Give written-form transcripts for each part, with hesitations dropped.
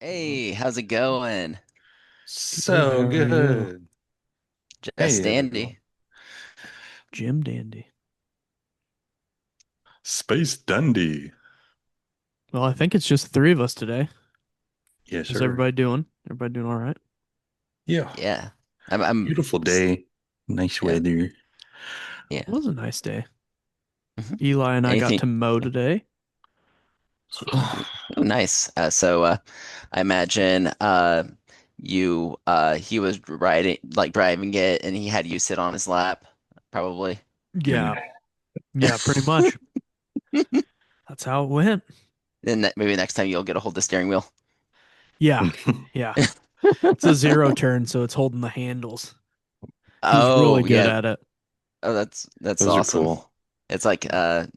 Hey, how's it going? Good. So How are you, good. Just Hey, everyone. dandy. Jim Dandy? Space Dundee. Well, I think it's just three of us today. Yes, How's sir. everybody doing? Everybody doing all right? Yeah. Yeah. I'm, Beautiful day. Nice yeah, weather. It yeah. was a nice day. hmm Eli and I got Anything? to mow today. Oh, nice. I imagine he was driving it and he had you sit on his lap, probably. Yeah, yeah, pretty much. That's how it went. Then maybe next time you'll get a hold of the steering wheel. Yeah, yeah. It's a zero turn, so it's holding the handles. He's really Oh, good yeah. at it. Oh, that's Those are awesome. cool. It's like a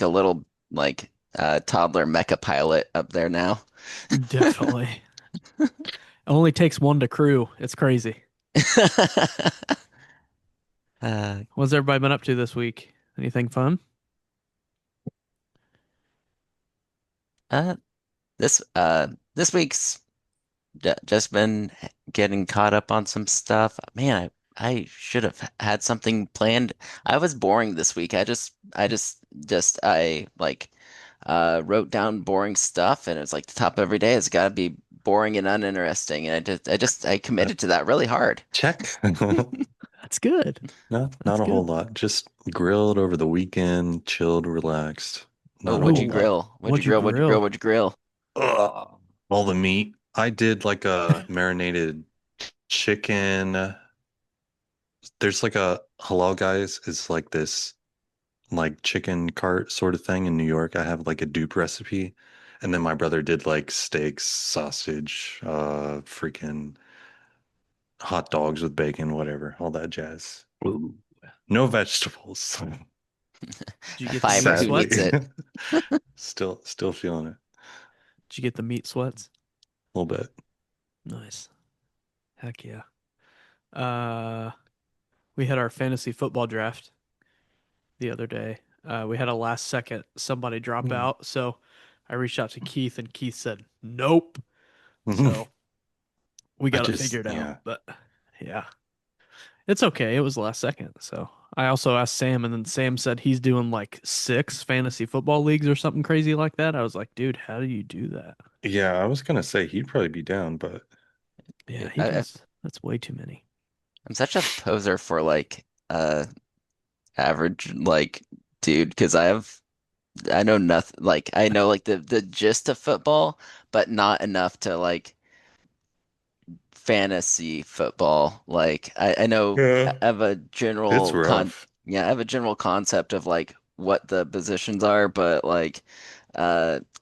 little toddler mecha pilot up there now. Definitely. It only takes one to crew. It's crazy. Uh, What's everybody been up to this week? Anything fun? uh, this week's just been getting caught up on some stuff. Man, I should have had something planned. I was boring this week. I wrote down boring stuff, and it's like the top of every day. It's got to be boring and uninteresting. And I Uh, committed to that really hard. check. That's good. Not That's a whole good. lot. Just grilled over the weekend, chilled, relaxed. Oh, Not a what'd you whole Oh, lot. grill? What'd you what'd you grill? What'd you grill? grill? What'd you grill? Ugh. All the meat. I did like a marinated chicken. There's like a Halal Guys is like this like chicken cart sort of thing in New York. I have like a dupe recipe. And then my brother did like steaks, sausage, freaking hot dogs with bacon, whatever, all that jazz. Ooh. No vegetables, Did you get the meat Fiber, who sadly. needs sweats? it? Still feeling it Did you get the meat sweats? a little bit. Nice. Heck yeah. Uh, we had our fantasy football draft the other day. We had a last second somebody drop Mm. out, so I reached out to Keith and Keith said, "Nope." So we I got it just, figured out, yeah. but yeah, it's okay. It was last second. So I also asked Sam, and then Sam said he's doing like six fantasy football leagues or something crazy like that. I was like, dude, how do you do that? Yeah, I was gonna say he'd probably be down, but Yeah, he I, does. That's way too many. I'm such a poser for average dude because I know nothing I know like the gist of football, but not enough to like fantasy football. I know I yeah, have a it's general rough. I have a general concept of like what the positions are, but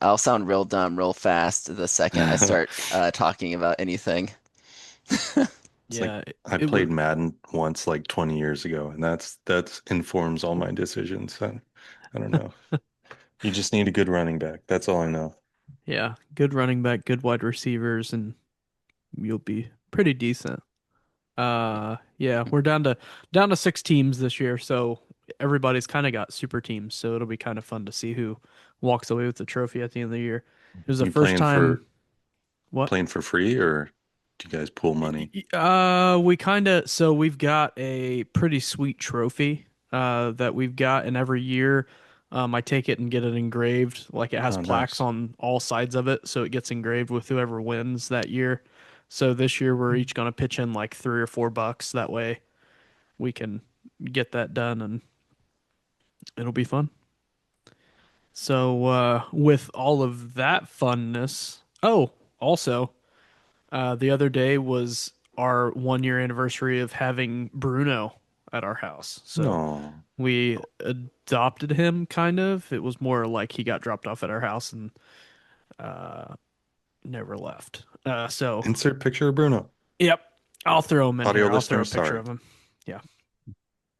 I'll sound real dumb real fast the second I start talking about anything. It's like Yeah, I it was. played Madden once like 20 years ago, and that's informs all my decisions. I don't know. You just need a good running back. That's all I know. Yeah, good running back, good wide receivers, and you'll be pretty decent. Yeah, we're down to six teams this year, so everybody's kind of got super teams, so it'll be kind of fun to see who walks away with the trophy at the end of the year. It was the You first time. What? playing for free, or do you guys pool money? We kind of so we've got a pretty sweet trophy that we've got, and every year, I take it and get it engraved. Like it has Oh, plaques nice. on all sides of it, so it gets engraved with whoever wins that year. So this year we're each gonna pitch in like $3 or $4. That way we can get that done, and it'll be fun. So with all of that funness, oh, also. The other day was our 1 year anniversary of having Bruno at our house. So No. we adopted him kind of. It was more like he got dropped off at our house and uh, never left. So, Insert picture of Bruno. yep, I'll throw him in Audio here. I'll throw a listeners, picture sorry. of him. Yeah.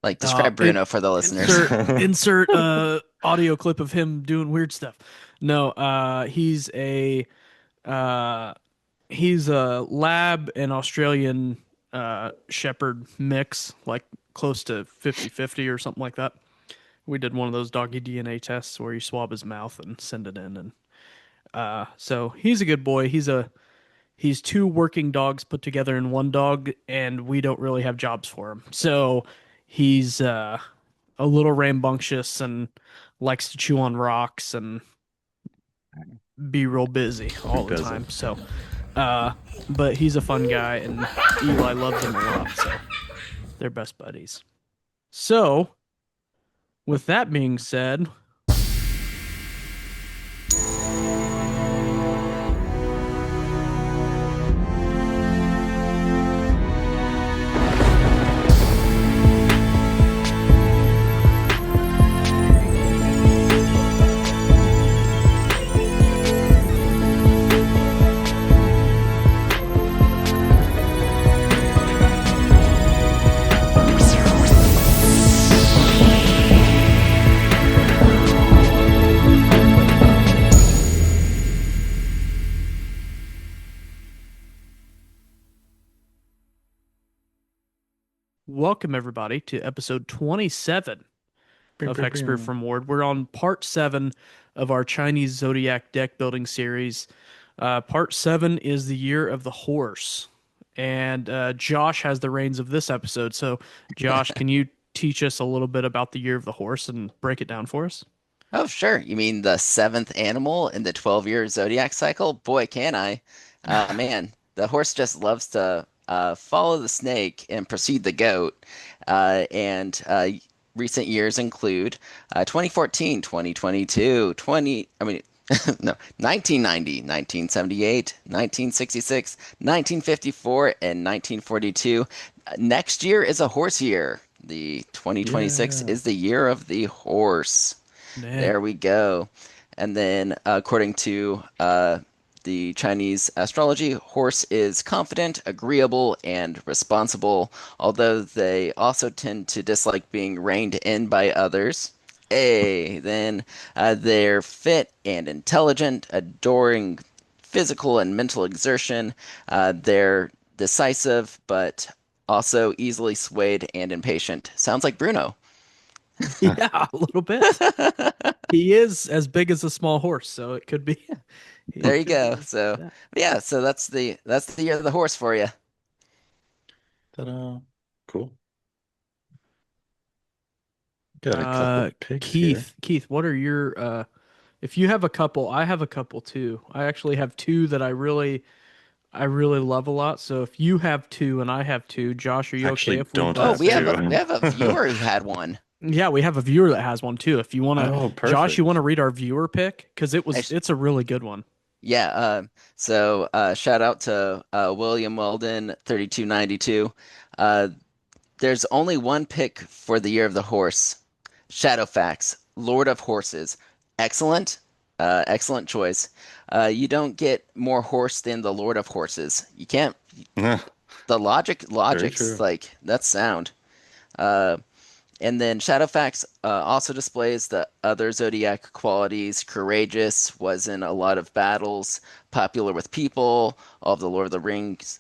Like describe It Bruno for the listeners. insert insert audio clip of him doing weird stuff. No, uh he's a lab and Australian shepherd mix, like close to 50-50 or something like that. We did one of those doggy DNA tests where you swab his mouth and send it in, and so he's a good boy. he's two working dogs put together in one dog, and we don't really have jobs for him. So he's a little rambunctious and likes to chew on rocks and be real busy Be all the busy. time. So, uh, but he's a fun guy, and Eli loves him a lot. So they're best buddies. So, with that being said, welcome everybody to episode 27 Pew, of pew, Hexproof pew. from Ward. We're on part 7 of our Chinese Zodiac deck building series. Part 7 is the year of the horse. And Josh has the reins of this episode. So, Josh, can you teach us a little bit about the year of the horse and break it down for us? Oh, sure. You mean the seventh animal in the 12-year zodiac cycle? Boy, can I. Man, the horse just loves to follow the snake and precede the goat. And recent years include 2014, 2022, 20, I mean, no, 1990, 1978, 1966, 1954, and 1942. Next year is a horse year. The 2026 Yeah. is the year of the horse. Dang. There we go. And then, according to the Chinese astrology, horse is confident, agreeable, and responsible, although they also tend to dislike being reined in by others. Then they're fit and intelligent, adoring physical and mental exertion. They're decisive, but also easily swayed and impatient. Sounds like Bruno. Yeah, a little bit. He is as big as a small horse, so it could be. He There you could go. be So that. yeah, so that's the year of the horse for you. Ta-da. Cool. Got a couple pigs here. Keith, what are your if you have a couple, I have a couple too. I actually have two that I really love a lot. So if you have two and I have two, Josh, are you okay Actually if we don't Oh, have both pick? we to. have a viewer who had one. Yeah, we have a viewer that has one too. If you want to, Oh, Josh, you want to perfect. read our viewer pick? Because Actu- it's a really good one. Yeah, so shout out to William Weldon 3292. Uh there's only one pick for the year of the horse. Shadowfax, Lord of Horses. Excellent. Excellent choice. You don't get more horse than the Lord of Horses. You can't the Very logic's true. like that's sound. Uh And then Shadowfax also displays the other zodiac qualities. Courageous, was in a lot of battles, popular with people. All of the Lord of the Rings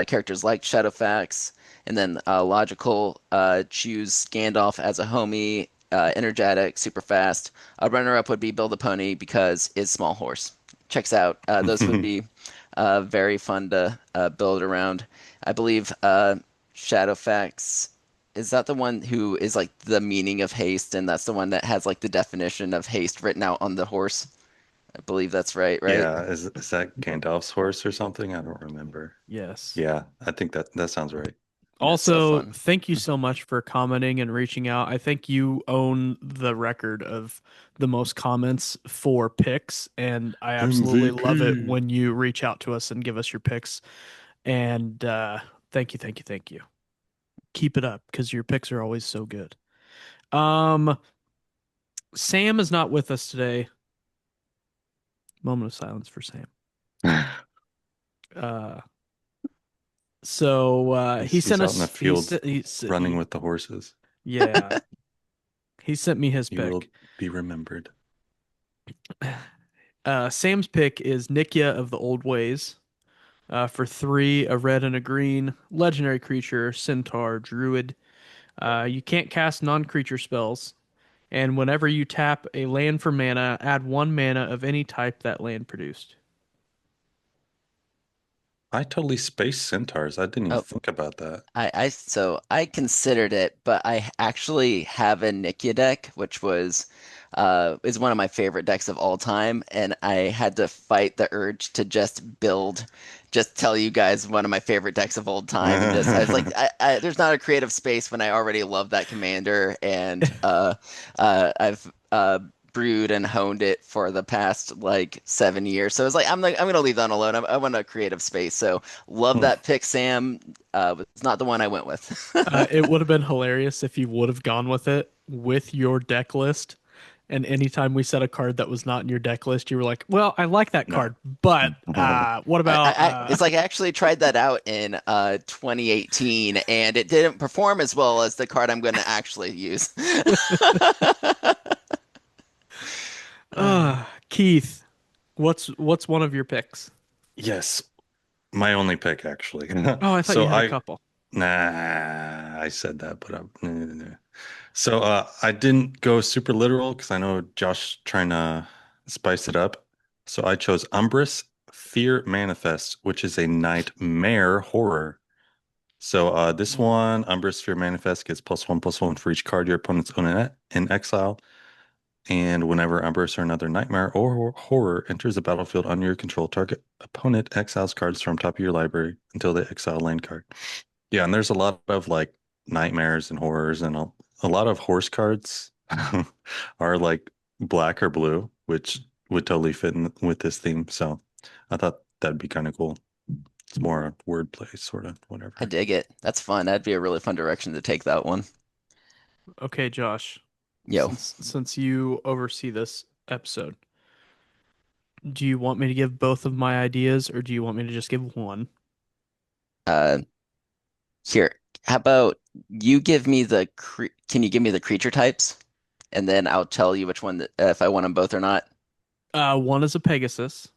characters like Shadowfax. And then logical, choose Gandalf as a homie, energetic, super fast. A runner-up would be Build a Pony because it's small horse. Checks out. Those would be very fun to build around. I believe Shadowfax is that the one who is like the meaning of haste, and that's the one that has like the definition of haste written out on the horse? I believe that's right, right? Yeah, is that Gandalf's horse or something? I don't remember. Yes. Yeah, I think that sounds right. That's so Also, fun. thank you so much for commenting and reaching out. I think you own the record of the most comments for picks, and I absolutely love it MVP. when you reach out to us and give us your picks. And thank you. Keep it up because your picks are always so good. Um, Sam is not with us today. Moment of silence for Sam. Uh, he He's sent out in the us. field running He with the horses. yeah. He sent me his He will pick. be remembered. Sam's pick is Nikya of the Old Ways. For 3, a red and a green, legendary creature, centaur, druid. You can't cast non-creature spells, and whenever you tap a land for mana, add 1 mana of any type that land produced. I totally spaced centaurs. I didn't even Oh, think about that. so I considered it, but I actually have a Nikya deck, which is one of my favorite decks of all time, and I had to fight the urge to just tell you guys one of my favorite decks of all time, and just I was like, there's not a creative space when I already love that commander, and I've brewed and honed it for the past like 7 years. So it's like I'm gonna leave that alone. I want a creative space. So love that pick, Sam. It's not the one I went with. It would have been hilarious if you would have gone with it with your deck list. And anytime we set a card that was not in your deck list, you were like, "Well, I like that No. card, but what about?" It's like I actually tried that out in 2018, and it didn't perform as well as the card I'm going to actually use. Keith, what's one of your picks? Yes, my only pick actually. Oh, I thought you So had a I couple. nah, I said that, but nah. So I didn't go super literal because I know Josh trying to spice it up. So I chose Umbrus Fear Manifest, which is a nightmare horror. So this Mm. one, Umbrus Fear Manifest gets +1/+1 for each card your opponents own in exile. And whenever Umbrus or another nightmare or horror enters the battlefield under your control, target opponent exiles cards from top of your library until they exile land card. Yeah, and there's a lot of like nightmares and horrors, and a lot of horse cards are like black or blue, which would totally fit in with this theme. So I thought that'd be kind of cool. It's more a wordplay, sort of, I whatever. dig it. That's fun. That'd be a really fun direction to take that one. Okay, Josh, Yo, since you oversee this episode, do you want me to give both of my ideas, or do you want me to just give one? uh, here. How about you give me can you give me the creature types, and then I'll tell you which one if I want them both or not. One is a Pegasus.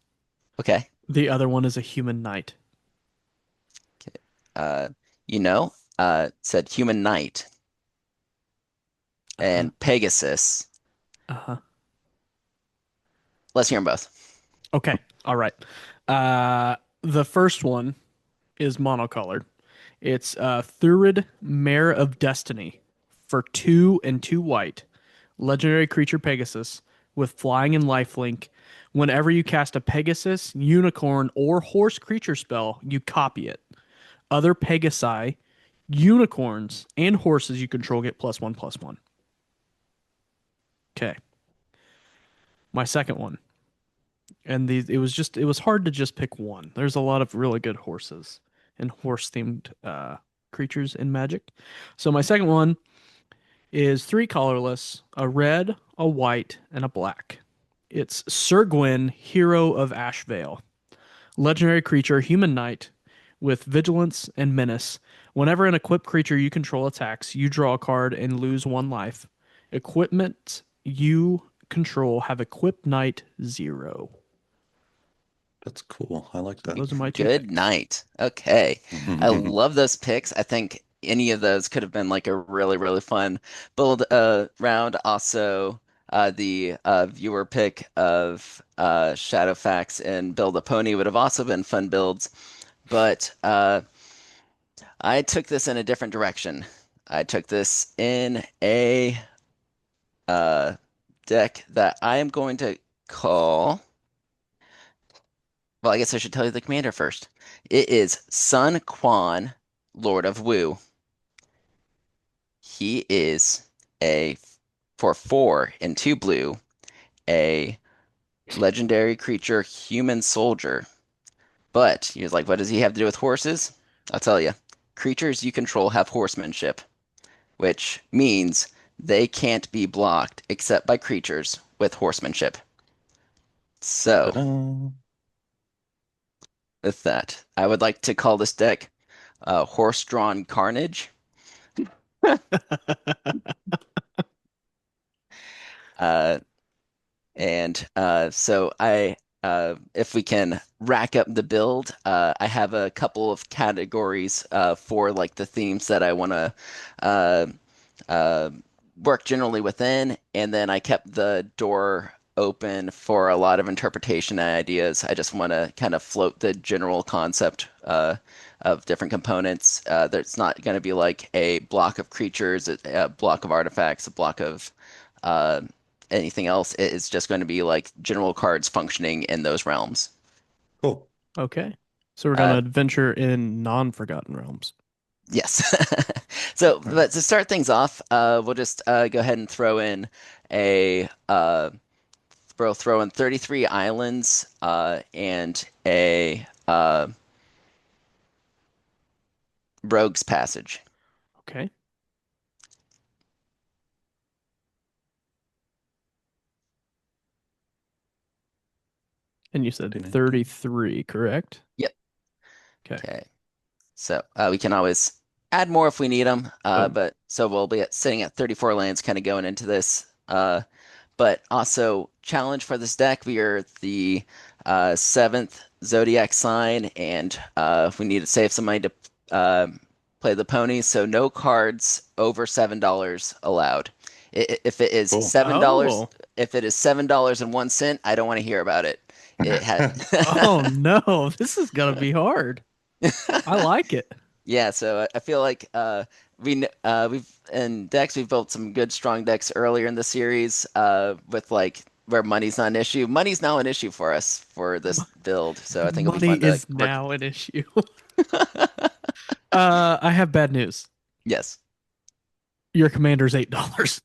Okay. The other one is a human knight. Okay. Uh, said human knight Uh-huh. and Pegasus. Uh-huh. Let's hear them both. Okay. All right. The first one is monocolored. It's Thurid, Mare of Destiny for 2 and 2 white. Legendary creature Pegasus with flying and lifelink. Whenever you cast a Pegasus, unicorn, or horse creature spell, you copy it. Other Pegasi, unicorns, and horses you control get +1/+1. Okay. My second one. And it was hard to just pick one. There's a lot of really good horses and horse themed creatures in Magic. So my second one is 3 colorless, a red, a white, and a black. It's Sir Gwyn, Hero of Ashvale. Legendary creature, human knight, with vigilance and menace. Whenever an equipped creature you control attacks, you draw a card and lose 1 life. Equipment you control have equipped knight 0. That's cool. I like So that. those are my two Good picks. night. Okay. I love those picks. I think any of those could have been like a really, really fun build round. Also, the viewer pick of Shadowfax and Build a Pony would have also been fun builds. But I took this in a different direction. I took this in a uh, deck that I am going to call. Well, I guess I should tell you the commander first. It is Sun Quan, Lord of Wu. He is a for 4 and 2 blue, a legendary creature human soldier. But he was like, what does he have to do with horses? I'll tell you. Creatures you control have horsemanship, which means they can't be blocked except by creatures with horsemanship. So, Ta-da. with that, I would like to call this deck Horse-Drawn Carnage. Uh, if we can rack up the build, I have a couple of categories for like the themes that I want to uh, uh, work generally within, and then I kept the door. open for a lot of interpretation and ideas. I just want to kind of float the general concept of different components. There's not going to be like a block of creatures, a block of artifacts, a block of uh, anything else. It's just going to be like general cards functioning in those realms. Cool. Okay. So we're Uh, gonna adventure in non-Forgotten Realms. yes. So, All right. but to start things off, we'll just go ahead and throw in a we'll throw in 33 islands and a rogue's passage. Okay. And you said Ding-ding-ding. 33, correct? Yep. Okay. Okay. So we can always add more if we need them. Oh, But so we'll be sitting at 34 lands kind of going into this. But also challenge for this deck. We are the seventh Zodiac sign, and we need to save some money to uh, play the ponies. So no cards over $7 allowed. If it is Cool. $7, oh, if it is $7.01, I don't want to hear about it. It had. oh no, this is gonna be hard. I like it. Yeah, so I feel like we've in decks we've built some good strong decks earlier in the series with like where money's not an issue. Money's now an issue for us for this M- build, so I think it'll be Money fun to is work. now an issue. I have bad news. Yes. Your commander's $8.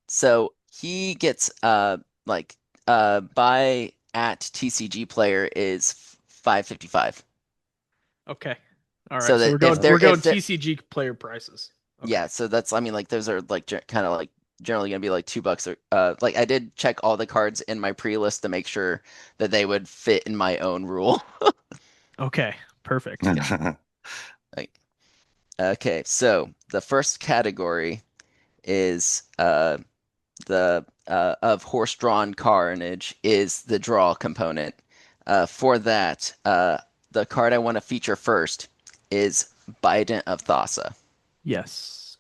So he gets like buy at TCG player is 555. Okay. All right. So So that we're going we're going if they're TCG player prices. Okay. yeah, so that's I mean like those are like kind of like generally gonna be like $2 or like I did check all the cards in my pre-list to make sure that they would fit in my own rule. Okay. Perfect. Yeah. Like okay, so the first category is the of horse-drawn carnage is the draw component. For that, the card I want to feature first is Bident of Thassa. Yes.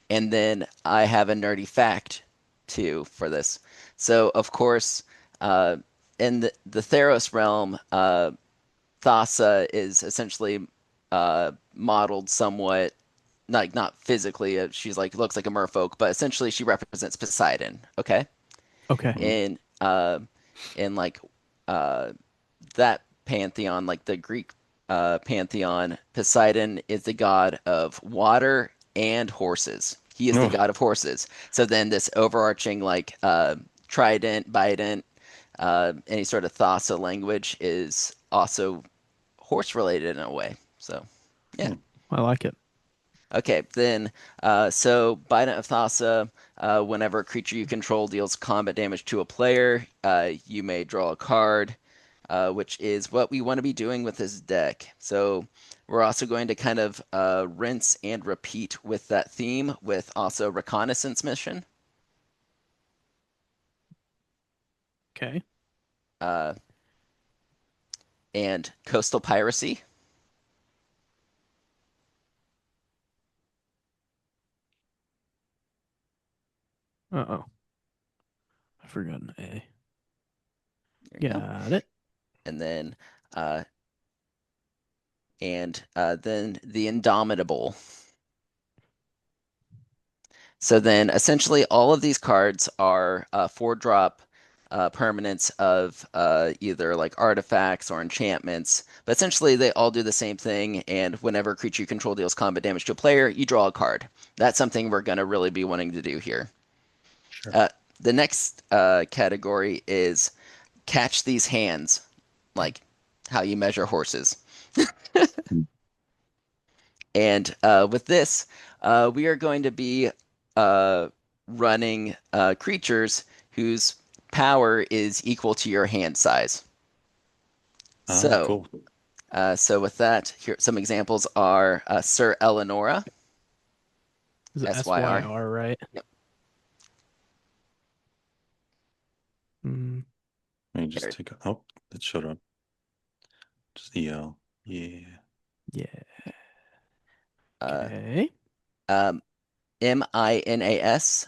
And then I have a nerdy fact too for this. So, of course, uh, in the Theros realm, Thassa is essentially modeled somewhat, like not physically. She's like looks like a merfolk, but essentially she represents Poseidon. Okay, Okay. Mhm. in in like uh, that pantheon, like the Greek pantheon, Poseidon is the god of water and horses. He is the Oh, god of horses. So then this overarching like trident, bident, any sort of Thassa language is also horse related in a way. So yeah. hmm. I like it. Okay, then, so Bident of Thassa, whenever a creature you control deals combat damage to a player, you may draw a card, which is what we want to be doing with this deck. So we're also going to kind of rinse and repeat with that theme with also Reconnaissance Mission Okay. uh, and Coastal Piracy. Uh-oh. I forgot an A. There you go. Got it. And uh, then the Indomitable. So then essentially all of these cards are four drop permanents of either like artifacts or enchantments, but essentially they all do the same thing. And whenever a creature you control deals combat damage to a player, you draw a card. That's something we're going to really be wanting to do here. Sure. Uh, the next category is catch these hands, like how you measure horses. Mm. And with this, we are going to be uh, running creatures whose power is equal to your hand size. Oh, So, cool. so with that, here some examples are Sir Eleonora, Is it SYR. SYR, right? Yep, Mm, Let me just there. take a. Oh, it showed up. Just EL. Yeah. yeah. Uh, Okay. Minas,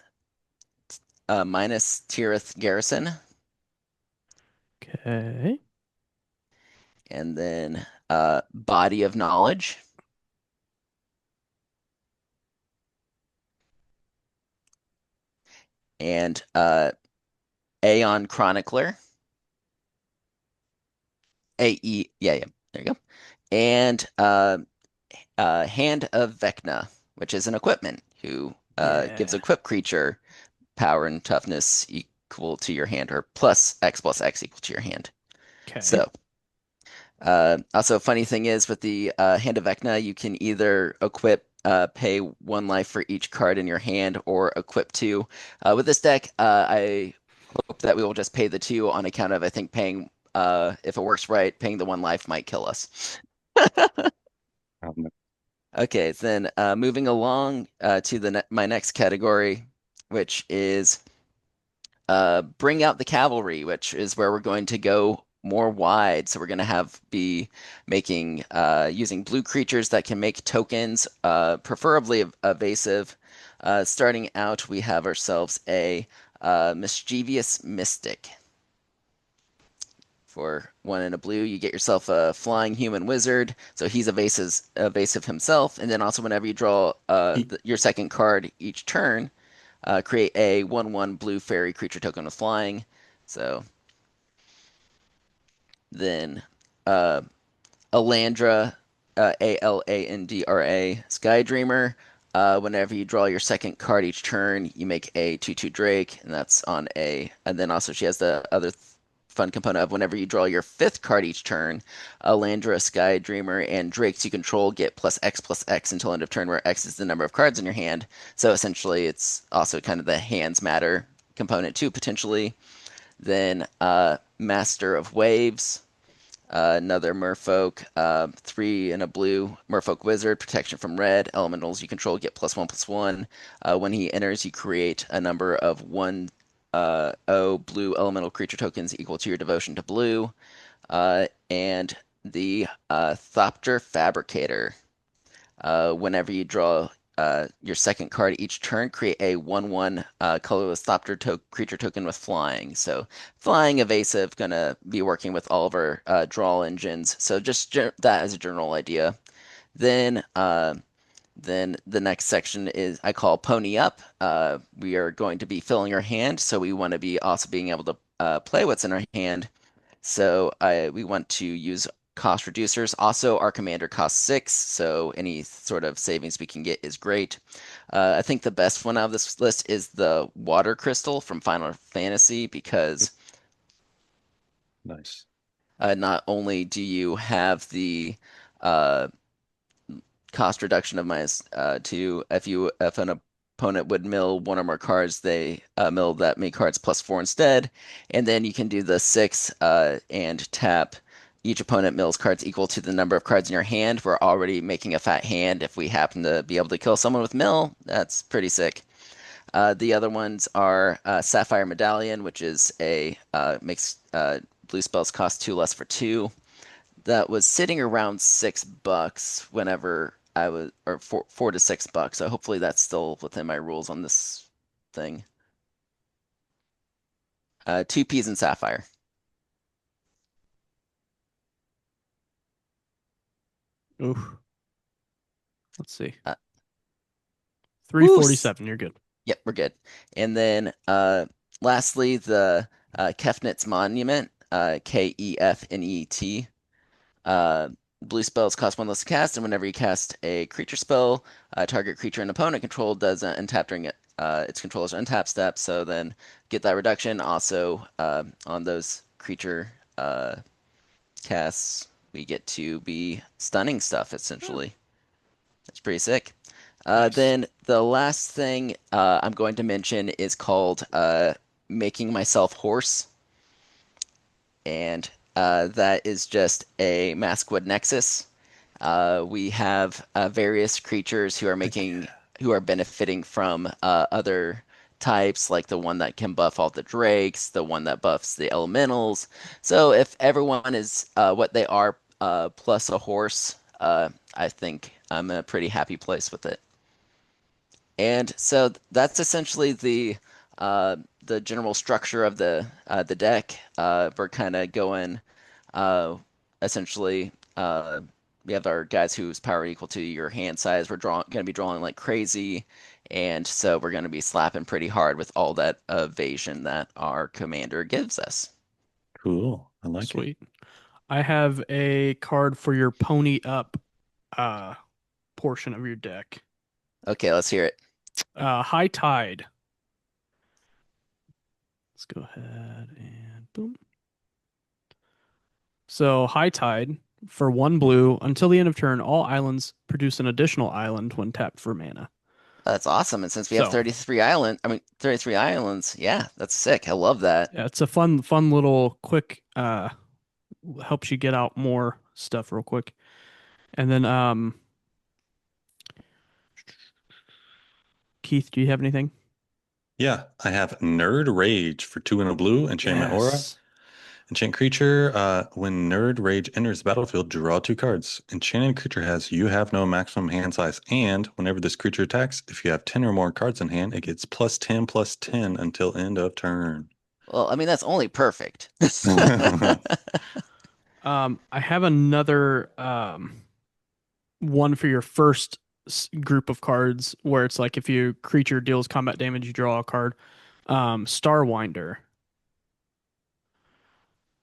minus Tirith Garrison, Okay. and then Body of Knowledge, and Aeon Chronicler. AE, yeah, there you go. And Hand of Vecna, which is an equipment who gives Yeah. equipped creature power and toughness equal to your hand, or plus X equal to your hand. Okay. So, also, funny thing is with the Hand of Vecna, you can either equip pay one life for each card in your hand, or equip two. With this deck, I hope that we will just pay the two on account of I think paying if it works right, paying the one life might kill us. Um, Okay, then moving along to my next category, which is bring out the cavalry, which is where we're going to go more wide. So we're going to have be making using blue creatures that can make tokens, preferably evasive. Starting out, we have ourselves a mischievous mystic. For one and a blue, you get yourself a flying human wizard. So he's evasive himself. And then also, whenever you draw e- your second card each turn, create a 1/1 blue fairy creature token with flying. So then uh, Alandra, Alandra, Sky Dreamer. Whenever you draw your second card each turn, you make a 2/2 Drake, and that's on a. And then also she has the other fun component of whenever you draw your fifth card each turn, Alandra, Sky Dreamer, and Drakes you control get plus X until end of turn, where X is the number of cards in your hand. So essentially, it's also kind of the hands matter component too, potentially. Then Master of Waves, another Merfolk, three in a blue Merfolk Wizard, protection from red. Elementals you control get +1/+1. When he enters, you create a number of 1 blue elemental creature tokens equal to your devotion to blue. And the Thopter Fabricator. Whenever you draw your second card each turn, create a 1/1 colorless Thopter creature token with flying. So, flying, evasive, gonna be working with all of our draw engines. So, just that as a general idea. Then, then the next section is I call Pony Up. We are going to be filling our hand, so we want to be also being able to play what's in our hand. So we want to use cost reducers. Also, our commander costs 6, so any sort of savings we can get is great. I think the best one out of this list is the water crystal from Final Fantasy because nice. not only do you have the uh, cost reduction of -2, if an opponent would mill one or more cards, they mill that many cards +4 instead, and then you can do the 6 and tap. Each opponent mills cards equal to the number of cards in your hand. We're already making a fat hand. If we happen to be able to kill someone with mill, that's pretty sick. The other ones are Sapphire Medallion, which is a makes blue spells cost 2 less for 2. That was sitting around $6 whenever I was, or $4 to $6. So hopefully that's still within my rules on this thing. Two peas and sapphire. Oof. Let's see. Uh, woo! 347. You're good. Yep, we're good. And then lastly, the Kefnit's Monument, Kefnet. Uh, Blue spells cost 1 less to cast, and whenever you cast a creature spell, target creature an opponent control does untap during its controller's untap step. So then get that reduction. Also, on those creature casts, we get to be stunning stuff Oh, essentially. That's pretty sick. nice. Then the last thing I'm going to mention is called making myself hoarse, and that is just a Maskwood Nexus. We have various creatures who are benefiting from other types, like the one that can buff all the drakes, the one that buffs the elementals. So if everyone is what they are plus a horse, I think I'm in a pretty happy place with it. And so that's essentially the the general structure of the deck. We're kind of going uh, essentially. We have our guys whose power equal to your hand size. We're going to be drawing like crazy, and so we're going to be slapping pretty hard with all that evasion that our commander gives us. Cool. I like it. Sweet. I have a card for your pony up uh portion of your deck. Okay, let's hear it. High Tide. Let's go ahead and boom. So High Tide for 1 blue until the end of turn, all islands produce an additional island when tapped for mana. That's awesome. And since we have So 33 islands, yeah, that's sick. I love that. yeah, it's a fun little quick helps you get out more stuff real quick. And then Keith, do you have anything? Yeah, I have Nerd Rage for 2 and a blue, enchantment aura. Yes. Enchant creature, when Nerd Rage enters the battlefield, draw 2 cards. Enchanted creature has you have no maximum hand size, and whenever this creature attacks, if you have 10 or more cards in hand, it gets +10/+10 until end of turn. Well, I mean, that's only perfect. I have another one for your first group of cards where it's like if your creature deals combat damage, you draw a card. Starwinder.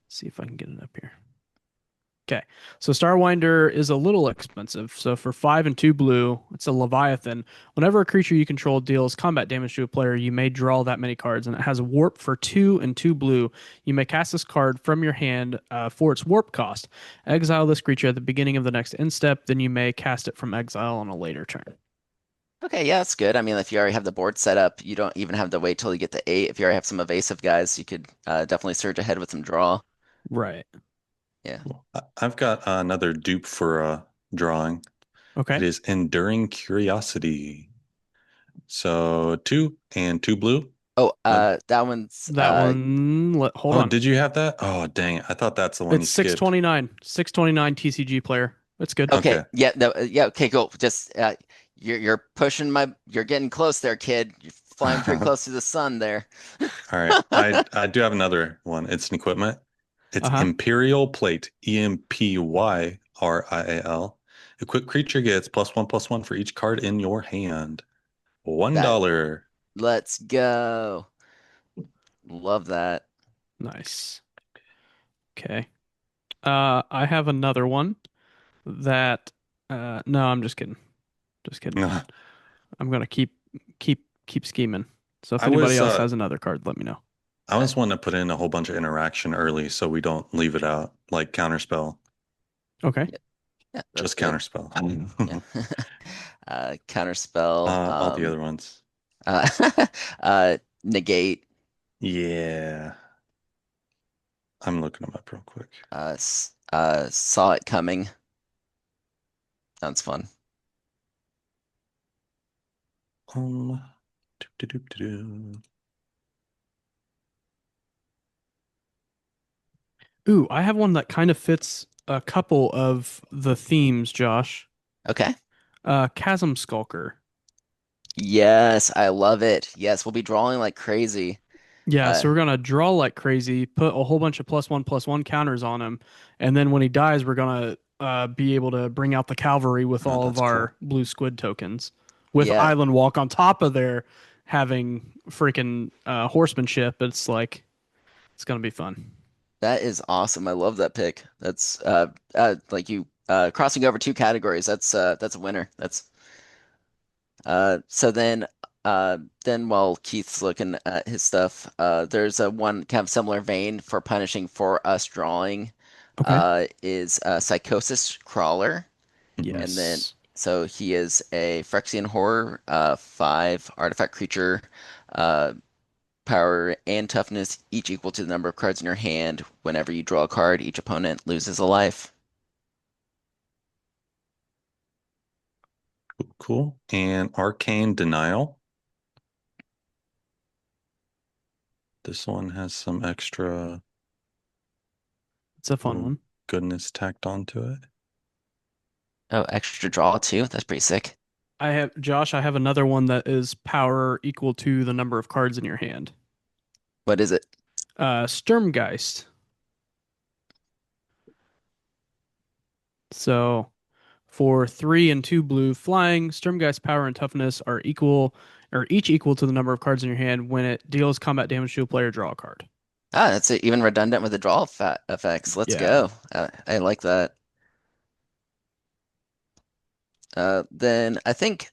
See if I can get it up here. Okay, so Starwinder is a little expensive. So for 5 and 2 blue, it's a Leviathan. Whenever a creature you control deals combat damage to a player, you may draw that many cards, and it has Warp for 2 and 2 blue. You may cast this card from your hand for its Warp cost. Exile this creature at the beginning of the next end step, then you may cast it from exile on a later turn. Okay, yeah, that's good. I mean, if you already have the board set up, you don't even have to wait till you get to 8. If you already have some evasive guys, you could definitely surge ahead with some draw. Right. Yeah. Cool. I've got another dupe for drawing. It Okay. is Enduring Curiosity. So 2 and 2 blue. Oh, When that one's That one, hold Oh, on. did you have that? Oh, dang it. I thought that's the one you It's skipped. 629. 629 TCG player. That's good. okay. Okay. Yeah, no, yeah, okay, cool. Just you're pushing you're getting close there, kid. You're flying pretty close to the sun there. All right. I do have another one. It's an equipment. It's Uh-huh. Imperial Plate, EMPYRIAL. Equipped creature gets +1/+1 for each card in your hand. One That dollar. let's go. Love that. Nice. Okay. I have another one that no, I'm just kidding. Just kidding. I'm gonna keep scheming. So if I anybody was else uh has another card, let me know. I Uh, was wanting to put in a whole bunch of interaction early so we don't leave it out, like counterspell. Okay. yeah, yeah, that's Just good. counterspell. Yeah. Counterspell. All the other ones. Uh, negate. Yeah. I'm looking them up real quick. Saw it coming. Sounds fun. Um, doo-doo-doo-doo-doo. Ooh, I have one that kind of fits a couple of the themes, Josh. Okay. Chasm Skulker. Yes, I love it. Yes, we'll be drawing like crazy. Yeah, Uh, so we're gonna draw like crazy, put a whole bunch of +1/+1 counters on him, and then when he dies, we're gonna be able to bring out the cavalry with Oh, all of that's cool. our blue squid tokens, with yeah, Island Walk on top of there, having freaking horsemanship. It's like it's gonna be fun. that is awesome. I love that pick. That's like you crossing over two categories. That's a winner. That's so then while Keith's looking at his stuff, there's a one kind of similar vein for punishing for us drawing Okay. is Psychosis Crawler. And Mhm. then Yes. so he is a Phyrexian Horror, 5 artifact creature, uh, power and toughness, each equal to the number of cards in your hand. Whenever you draw a card, each opponent loses a life. Cool. And Arcane Denial. This one has some extra It's a fun little one. goodness tacked onto it. Oh, extra draw too. That's pretty sick. I have another one that is power equal to the number of cards in your hand. What is it? Sturmgeist. So for 3 and 2 blue flying, Sturmgeist power and toughness are equal or each equal to the number of cards in your hand. When it deals combat damage to a player, draw a card. Ah, that's even redundant with the draw effects. Let's Yeah. go. I like that. Then I think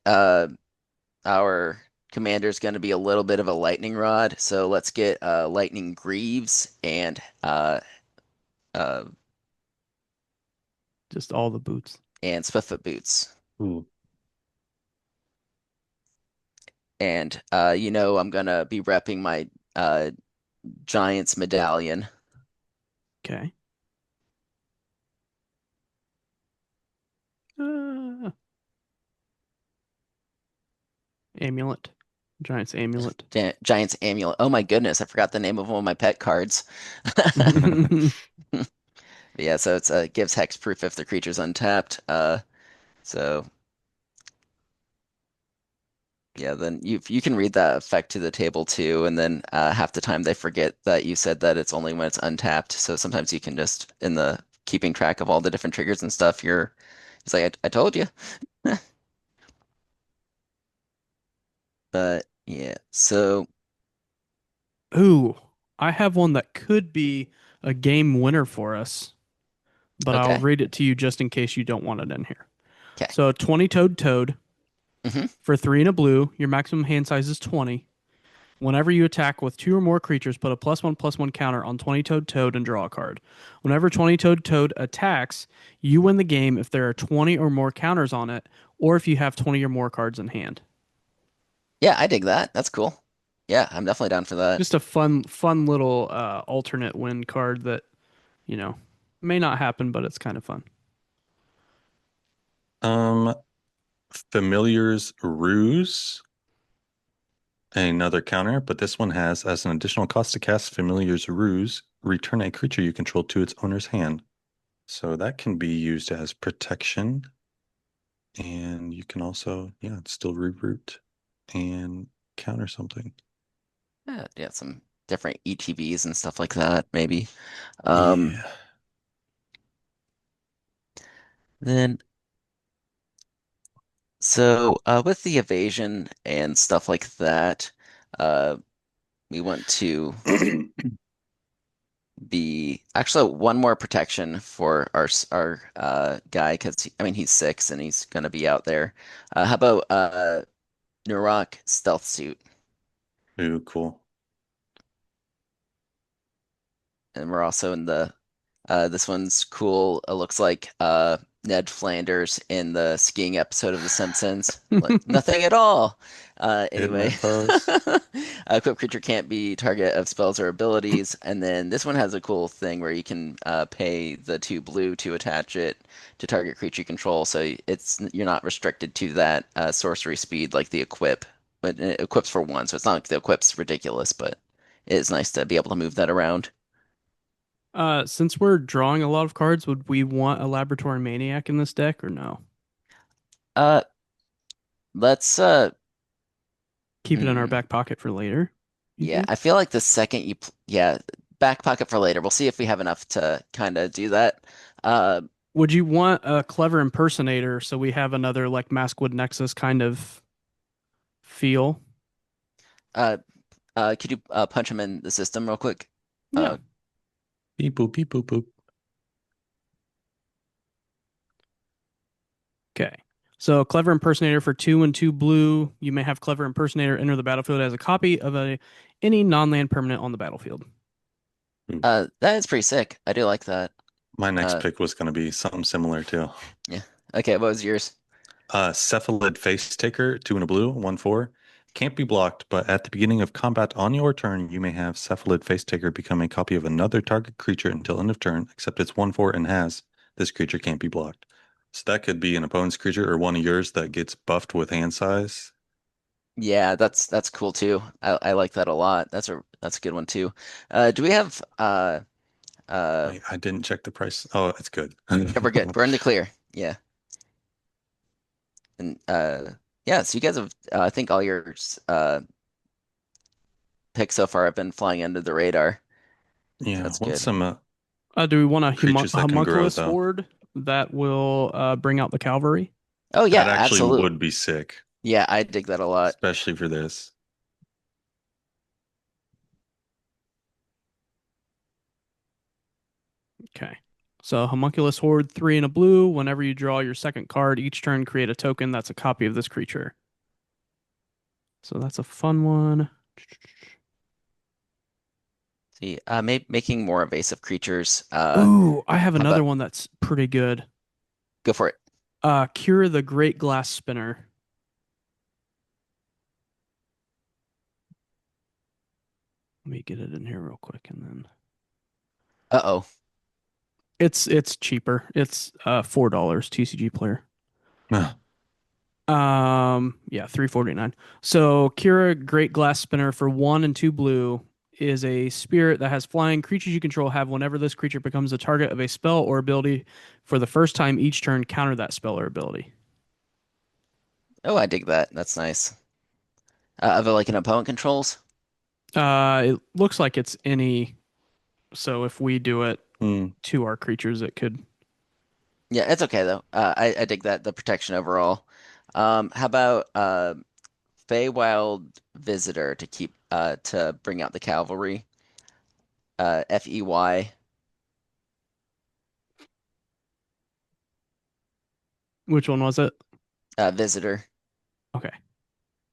our commander's going to be a little bit of a lightning rod. So let's get lightning greaves uh, Just all the boots. and swiftfoot boots. Ooh. And I'm gonna be repping my Giants medallion. Okay. Uh, amulet. Giant's amulet. Giants amulet. Oh my goodness, I forgot the name of one of my pet cards. Yeah, so it's gives hexproof if the creature's untapped. So yeah, then you can read that effect to the table too, and then half the time they forget that you said that it's only when it's untapped. So sometimes you can just in the keeping track of all the different triggers and stuff, it's like I told you. But yeah, so Ooh, I have one that could be a game winner for us, but I'll okay, read it to you just in case you don't want it in here. okay. So, 20 toad Hmm. for 3 and a blue. Your maximum hand size is 20. Whenever you attack with two or more creatures, put a +1/+1 counter on 20 toad and draw a card. Whenever 20 toad attacks, you win the game if there are 20 or more counters on it, or if you have 20 or more cards in hand. Yeah, I dig that. That's cool. Yeah, I'm definitely down for that. Just a fun little alternate win card that, you know, may not happen, but it's kind of fun. Um, Familiar's Ruse, another counter, but this one has as an additional cost to cast Familiar's Ruse, return a creature you control to its owner's hand. So that can be used as protection, and you can also, yeah, still reroute and counter something. Yeah, yeah, some different ETBs and stuff like that, maybe. Um, Yeah. then so with the evasion and stuff like that, uh, we want to be actually one more protection for our guy because I mean he's 6 and he's gonna be out there. How about Nurok stealth suit? Ooh, cool. And we're also in the this one's cool. It looks like Ned Flanders in the skiing episode of The Simpsons. Like nothing at all. Hit my Anyway, foes. a equipped creature can't be target of spells or abilities. And then this one has a cool thing where you can pay the 2 blue to attach it to target creature you control. So you're not restricted to that sorcery speed like the equip, but it equips for 1. So it's not like the equip's ridiculous, but it is nice to be able to move that around. Since we're drawing a lot of cards, would we want a Laboratory Maniac in this deck or no? Uh, let's Keep it in our hmm. back pocket for later, you Yeah, think? I feel like the second yeah, back pocket for later. We'll see if we have enough to kind of do that. Uh, Would you want a clever impersonator so we have another like Maskwood Nexus kind of feel? uh, could you punch him in the system real quick? Yeah. Uh, Beep boop, beep boop, boop. Okay. So clever impersonator for 2 and 2 blue. You may have clever impersonator enter the battlefield as a copy of any non-land permanent on the battlefield. Ooh. that is pretty sick. I do like that. My next Uh, pick was going to be something similar too. yeah. Okay, what was yours? Cephalid Face Taker, 2 and a blue, 1/4. Can't be blocked, but at the beginning of combat on your turn, you may have Cephalid Face Taker become a copy of another target creature until end of turn, except it's 1/4 and has. This creature can't be blocked. So that could be an opponent's creature or one of yours that gets buffed with hand size. Yeah, that's cool too. I like that a lot. That's a good one too. Do we have uh I didn't check the price. Oh, it's good. yeah, we're good. We're in the clear. Yeah. And Yeah, so you guys have, I think all your picks so far have been flying under the radar. So Yeah, that's what's good. some Do we want a creatures that can grow homunculus though? horde that will bring out the cavalry? Oh That yeah, actually absolutely. would be sick, Yeah, I dig that a lot. especially for this. Okay. So homunculus horde, 3 and a blue. Whenever you draw your second card, each turn create a token that's a copy of this creature. So that's a fun one. See, making more evasive creatures. Ooh, I have How another about one that's pretty good. go for it? Cure the Great Glass Spinner. Let me get it in here real quick and then Uh-oh. it's cheaper. It's $4 TCG player. Ah, Yeah, 349. So Kira Great Glass Spinner for 1 and 2 blue is a spirit that has flying. Creatures you control have whenever this creature becomes the target of a spell or ability for the first time each turn, counter that spell or ability. Oh, I dig that. That's nice. Of it like an opponent controls? It looks like it's any, so if we do it hmm. to our creatures, it could. Yeah, it's okay though. I dig that the protection overall. How about Feywild Visitor to keep to bring out the cavalry? Fey Which one was it? Visitor. Okay.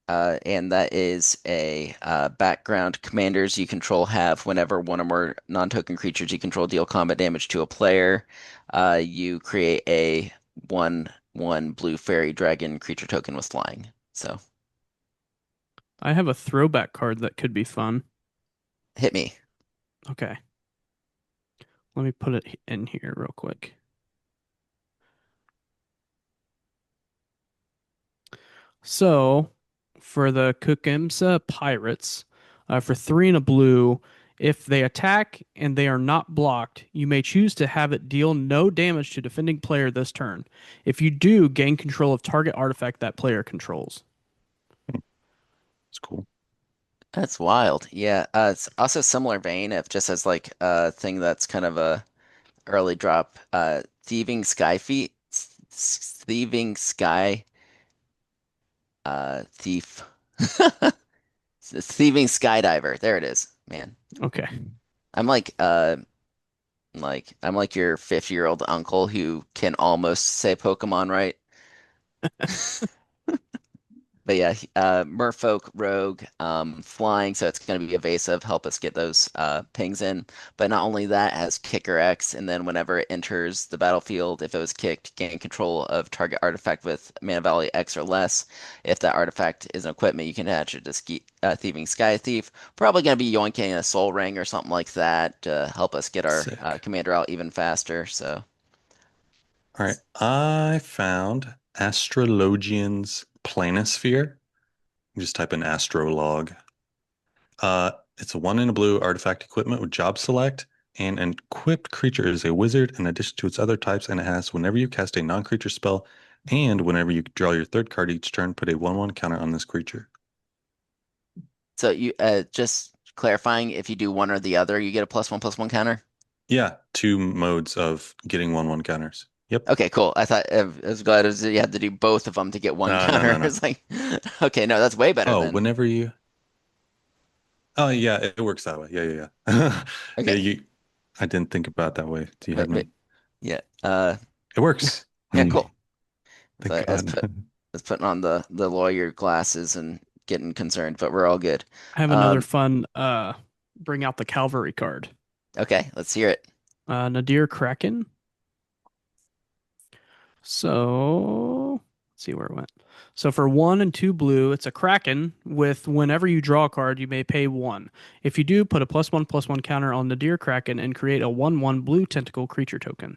And that is a background commanders you control have whenever one or more non-token creatures you control deal combat damage to a player. You create a 1/1 blue fairy dragon creature token with flying. So I have a throwback card that could be fun. hit me. Okay. Let me put it in here real quick. So, for the Kukemsa Pirates, for 3 and a blue, if they attack and they are not blocked, you may choose to have it deal no damage to defending player this turn. If you do, gain control of target artifact that player controls. It's cool. That's wild. Yeah, it's also similar vein of just as like a thing that's kind of a early drop. Thieving Sky Feet, Thieving Sky Thief, Thieving Skydiver. There it is, man. Okay. I'm like I'm like your 50-year-old uncle who can almost say Pokemon right. But yeah, Merfolk Rogue, flying, so it's going to be evasive, help us get those pings in. But not only that, it has Kicker X, and then whenever it enters the battlefield, if it was kicked, gain control of target artifact with mana value X or less. If that artifact is an equipment, you can attach it to Thieving Sky Thief. Probably going to be yoinking a Soul Ring or something like that to help us get our Sick. commander out even faster. So, All right, I found Astrologian's Planisphere. You just type in astrolog. It's a 1 and a blue artifact equipment with job select, and an equipped creature is a wizard in addition to its other types, and it has whenever you cast a non-creature spell and whenever you draw your third card each turn, put a 1/1 counter on this creature. so you just clarifying, if you do one or the other, you get a +1/+1 counter. Yeah, two modes of getting 1/1 counters. Yep. Okay, cool. I was glad you had to do both of them to get one No, no, counter. no. It's like, okay, no, that's way better Oh, than. whenever you. Oh, yeah, it works that way. Yeah, yeah, yeah. Yeah, Okay, I didn't think about it that way. You had but me. yeah, It works. yeah, cool. So Thank God. as putting on the lawyer glasses and getting concerned, but we're all good. I have another Um, fun bring out the cavalry card. okay, let's hear it. Nadir Kraken. So let's see where it went. So for 1 and 2 blue, it's a Kraken with whenever you draw a card, you may pay 1. If you do, put a +1/+1 counter on the Deer Kraken and create a 1/1 blue tentacle creature token.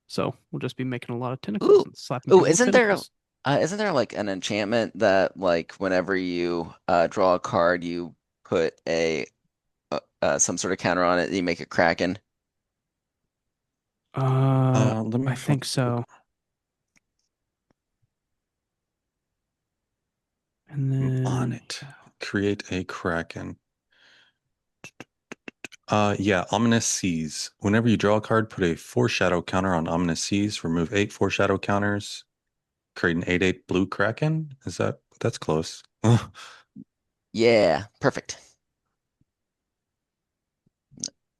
So we'll just be making a lot of tentacles Ooh, and slapping ooh, people with tentacles. isn't there like an enchantment that like whenever you draw a card, you put a some sort of counter on it, you make it Kraken? Uh, Let me I find. think so. And On then it. Create a Kraken. Yeah, Ominous Seas. Whenever you draw a card, put a foreshadow counter on Ominous Seas. Remove 8 foreshadow counters. Create an 8/8 blue Kraken. That's close. Yeah, perfect.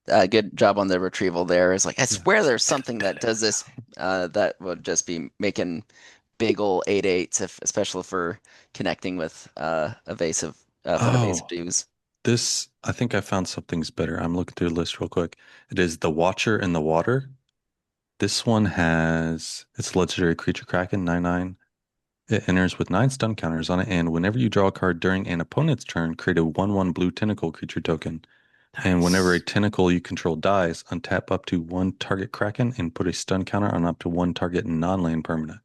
Good job on the retrieval there. It's like I Yeah. swear there's Did it, something did that it. does this that would just be making big ol' 8/8s, if, especially for connecting with evasive fun evasive Oh, dudes. I think I found something's better. I'm looking through the list real quick. It is the Watcher in the Water. This one it's a legendary creature Kraken, 9/9. It enters with 9 stun counters on it, and whenever you draw a card during an opponent's turn, create a 1/1 blue tentacle creature token. And whenever a nice. tentacle you control dies, untap up to one target Kraken and put a stun counter on up to one target non-land permanent.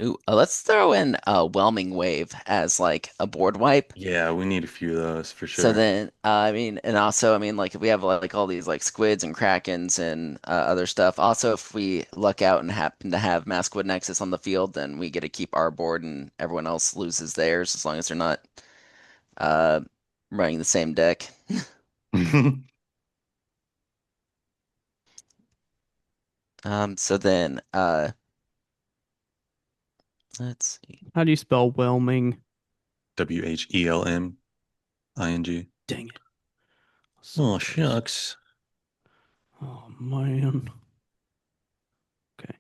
Ooh, let's throw in Whelming Wave as like a board wipe. Yeah, we need a few of those for So sure. then, I mean, and also, I mean, like we have like all these like squids and krakens and other stuff. Also, if we luck out and happen to have Maskwood Nexus on the field, then we get to keep our board, and everyone else loses theirs as long as they're not uh, running the same deck. So then, let's see. How do you spell whelming? Whelming. Dang it. So Oh, close. shucks. Oh man. Okay.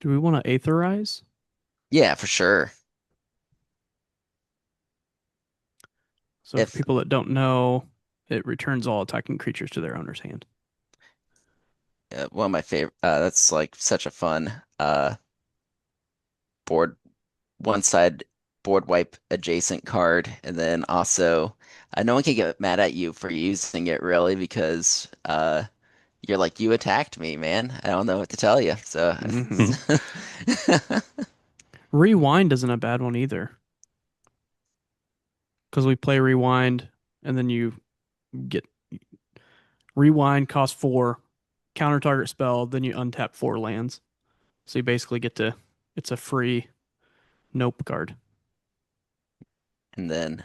Do we want to aetherize? Yeah, for sure. So for If people that don't know, it returns all attacking creatures to their owner's hand. one of my favorite, that's like such a fun board one side board wipe adjacent card, and then also no one can get mad at you for using it really because you're like you attacked me, man. I don't know what to tell you. So Hmm. Rewind isn't a bad one either, because we play rewind, and then you get rewind cost 4, counter target spell, then you untap 4 lands. So you basically get to it's a free nope card. and then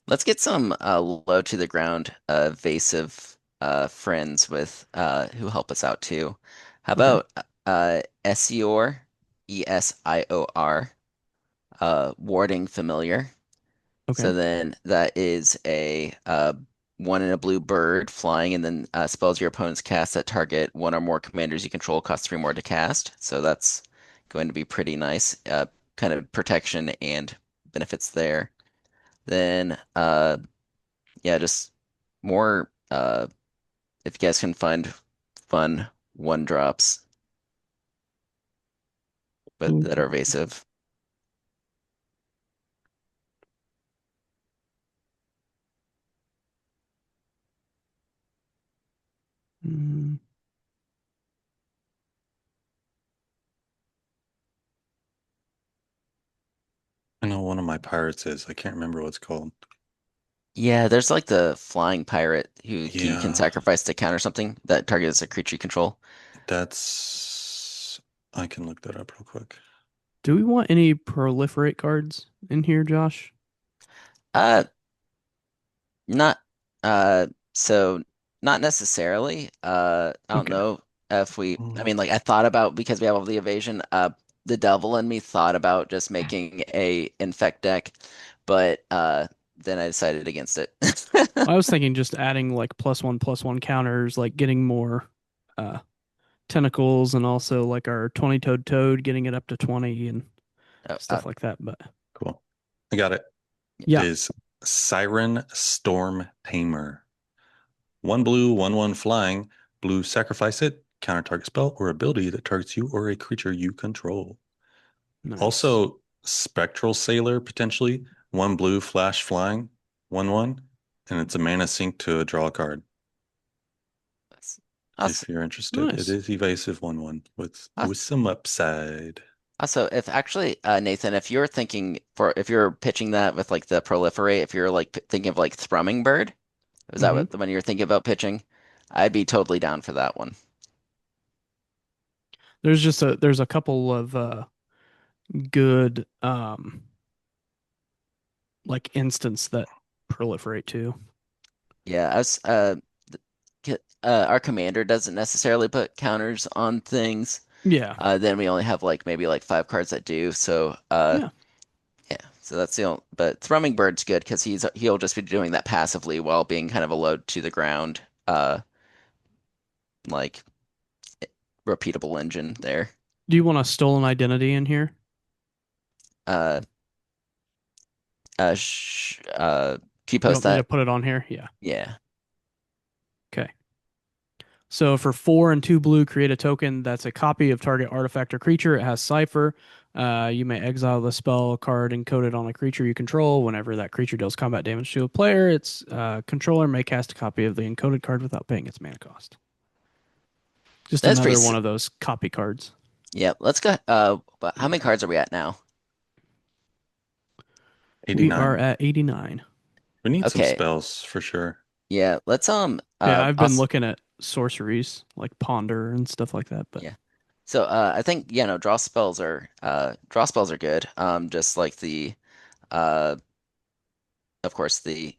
let's get some low to the ground evasive friends with who help us out too. How Okay. about Esior, Esior, warding familiar. Okay. So then that is a one in a blue bird flying, and then spells your opponent's cast that target one or more commanders you control cost 3 more to cast. So that's going to be pretty nice. Kind of protection and benefits there. Then yeah, just more if you guys can find fun 1 drops but that are evasive. Mm, I know one of my pirates is. I can't remember what it's called. Yeah, there's like the flying pirate who you can Yeah, sacrifice to counter something that targets a creature you control. that's. I can look that up real quick. do we want any proliferate cards in here, Josh? Uh, Not so not necessarily. I don't Okay. know if I Mm. mean like I thought about because we have all the evasion, the devil in me thought about just making a infect deck, but then I decided against it. I was thinking just adding like +1/+1 counters, like getting more uh tentacles, and also like our 20-toed toad, getting it up to 20 and Uh, uh, stuff like that. But Cool. I got it. It yeah, is Siren Storm Tamer. 1 blue, 1/1 flying. Blue, sacrifice it. Counter target spell or ability that targets you or a creature you control. nice. Also, Spectral Sailor potentially. 1 blue, flash flying. 1/1. And it's a mana sink to draw a card. that's- If also, you're interested, it Nice. is evasive 1/1 with also, some upside. also, if actually Nathan, if you're thinking for if you're pitching that with like the proliferate, if you're like thinking of like thrumming bird, is that Hmm. what the one you're thinking about pitching? I'd be totally down for that one. There's a couple of good like instants that proliferate too. Yeah, our commander doesn't necessarily put counters on things. Yeah. Then we only have like maybe like 5 cards that do. So Yeah. yeah, so that's the only. But Thrumming Bird's good because he'll just be doing that passively while being kind of a load to the ground, like repeatable engine there. Do you want a stolen identity in here? Uh, sh can you You post want me to that? put it on here? Yeah. Yeah, Okay. So for 4 and 2 blue, create a token that's a copy of target artifact or creature. It has cipher. You may exile the spell card encoded on a creature you control. Whenever that creature deals combat damage to a player, its controller may cast a copy of the encoded card without paying its mana cost. Just that's pretty. another one of those copy cards. Yeah, let's go. But how many cards are we at now? We are 89. at 89. We need some Okay, spells for sure. yeah, let's Yeah, I've been looking at sorceries like Ponder and stuff like that, but yeah. So I think no, draw spells are good. Just like the uh of course the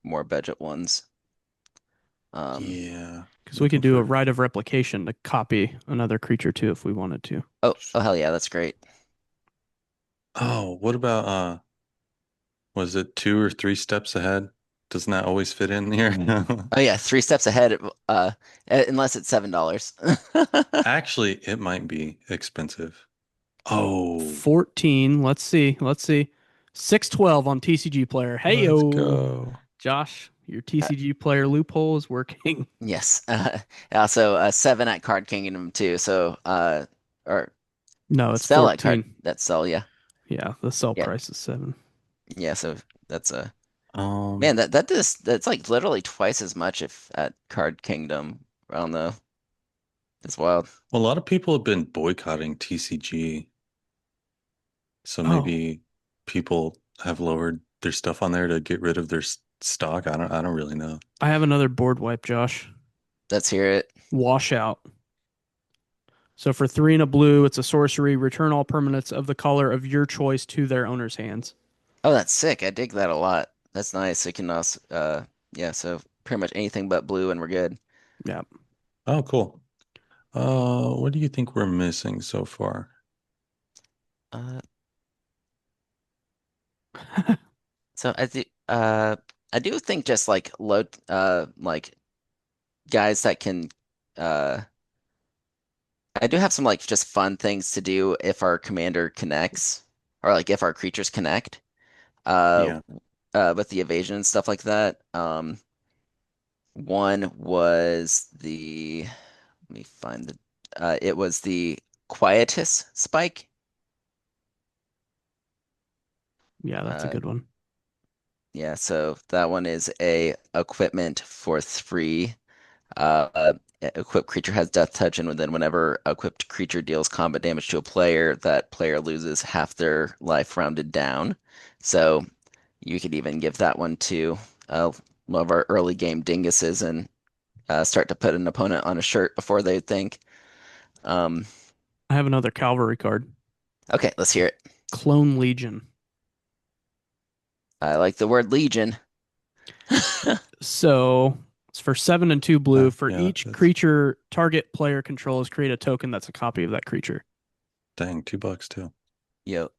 more budget ones. Um Yeah, because we looking could do a for. rite of replication to copy another creature too if we wanted to. oh hell yeah, that's great. Oh, what about was it 2 or 3 steps ahead? Doesn't that always fit in here? Oh yeah, 3 steps ahead. Unless it's $7. Actually, it might be expensive. Oh, 14. Let's see. Let's see. 612 on TCG player. Hey let's yo, go. Josh, your Uh, TCG player loophole is working. yes. Also 7 at Card Kingdom too. So or No, it's sell at card 14. that sell. Yeah, Yeah, the sell yeah, price is 7. yeah. So that's a Um, man. That's like literally twice as much if at Card Kingdom. I don't know. It's wild. well, a lot of people have been boycotting TCG, so Oh, maybe people have lowered their stuff on there to get rid of their stock. I don't really know. I have another board wipe, Josh. Let's hear it. Washout. So for 3 and a blue, it's a sorcery. Return all permanents of the color of your choice to their owner's hands. Oh, that's sick. I dig that a lot. That's nice. It can also yeah. So pretty much anything but blue, and we're good. Yeah. Oh, cool. What do you think we're missing so far? Uh, so I do think just like load like guys that can uh I do have some like just fun things to do if our commander connects or like if our creatures connect uh Yeah. with the evasion and stuff like that. One was let me find the it was the quietus spike. Yeah, that's a Uh good one. yeah, so that one is a equipment for 3. Uh, equipped creature has death touch, and then whenever equipped creature deals combat damage to a player, that player loses half their life rounded down. So you could even give that one to one of our early game dinguses and start to put an opponent on a shirt before they think. Um, I have another cavalry card. okay, let's hear it. Clone Legion. I like the word Legion. So it's for 7 and 2 blue. For Yeah, each that's creature target player controls, create a token that's a copy of that creature. dang, $2 too. Yo,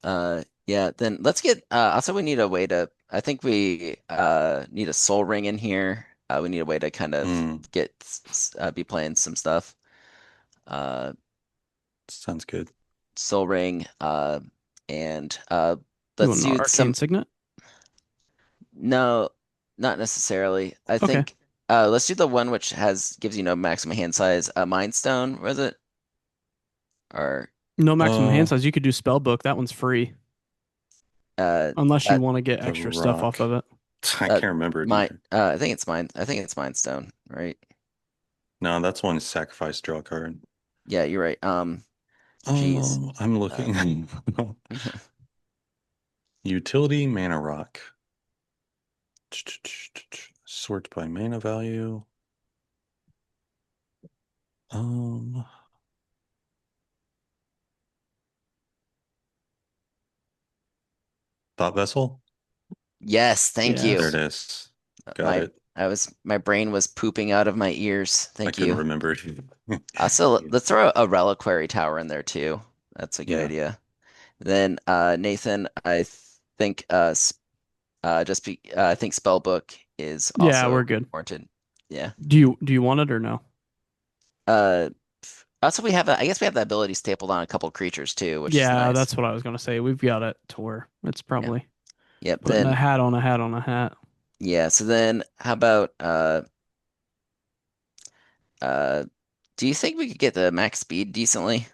yeah, then let's get also we need a way to I think we need a soul ring in here. We need a way to kind of Mm, get be playing some stuff. Uh sounds good. soul ring and You let's want an do arcane some signet? no, not necessarily. I Okay. think let's do the one which has gives you no maximum hand size. Mind Stone, was it? Or No maximum hand Uh, size. You could do spell book. That one's free, uh unless you uh, want to get the extra stuff off rock. of it. I can't remember it either. I think it's mine. I think it's Mind Stone, right? No, that's one sacrifice draw card. Yeah, you're right. Geez. I'm Uh, looking. Utility mana rock. Sort by mana value. Thought vessel? Yes, thank There it Yes. you. is. Got My it. my brain was pooping out of my ears. I Thank couldn't you. remember. Also, Yeah. let's throw a reliquary tower in there too. That's a good Yeah. idea. Then Nathan, I think I think spellbook is Yeah, we're also good. warranted. Yeah. Do you want it or no? Uh Also we have I guess we have the ability stapled on a couple creatures too, which is Yeah, nice. that's what I was gonna say. We've got it to where it's Yeah. probably Yep. putting a Then hat on a hat on a hat. yeah, so then how about uh do you think we could get the max speed decently?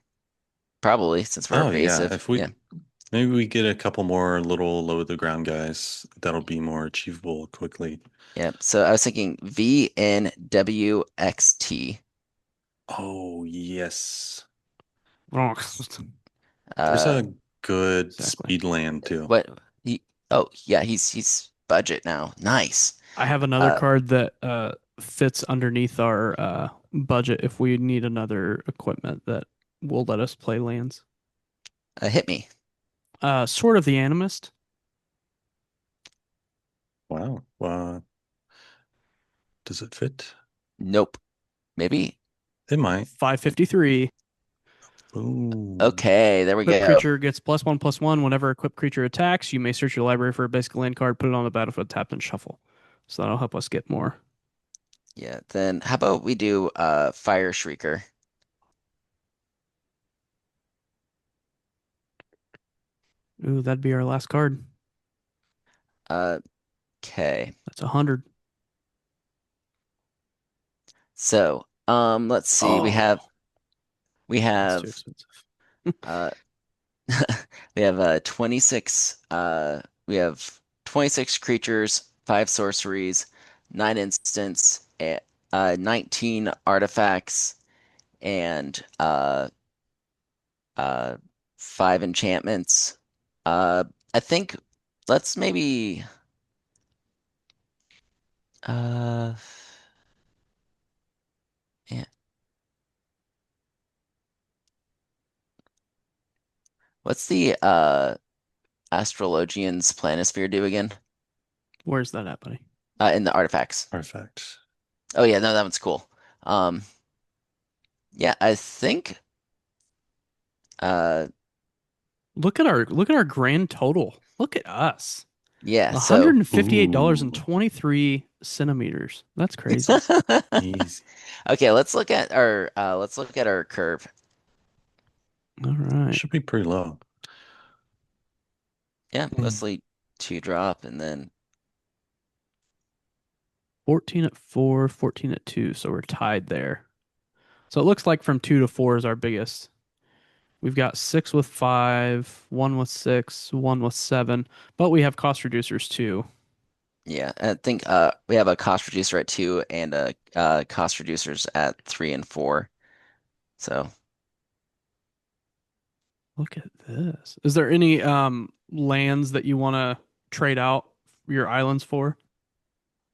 Probably, since we're Oh yeah. evasive. If Yeah. we maybe we get a couple more little low to the ground guys, that'll be more achievable quickly. Yeah. So I was thinking VNWXT. Oh yes. Oh, There's Uh a good exactly. speed land too. what he oh yeah, he's budget now. Nice. I have another Uh card that fits underneath our budget if we need another equipment that will let us play lands. Hit me. Sword of the Animist. Wow. Does it fit? Nope. Maybe. It might. 553. Ooh. Okay, there we Equipped go. creature gets +1/+1. Whenever equipped creature attacks, you may search your library for a basic land card, put it on the battlefield, tapped, and shuffle. So that'll help us get more. Yeah, then how about we do Fire Shrieker? Ooh, that'd be our last card. Uh okay. That's 100. So, let's see. Oh. We That's too have expensive. uh we have 26 we have 26 creatures, 5 sorceries, 9 instants, 19 artifacts and uh 5 enchantments. Uh I think let's maybe uh yeah. What's the Astrologian's planisphere do again? Where's that at, buddy? In the artifacts. Artifact. Oh yeah, no, that one's cool. Um, yeah, I think uh Look at our grand total. Look at us. yeah, so Ooh. $158.23. That's crazy. Easy. okay, let's look at our curve. All right. Should be pretty low. Yeah, Hmm. mostly two drop and then 14 at 4, 14 at 2. So we're tied there. So it looks like from 2 to 4 is our biggest. We've got 6 with 5, 1 with 6, 1 with 7, but we have cost reducers too. yeah, I think we have a cost reducer at 2 and a cost reducers at 3 and 4. So Look at this. Is there any lands that you want to trade out your islands for?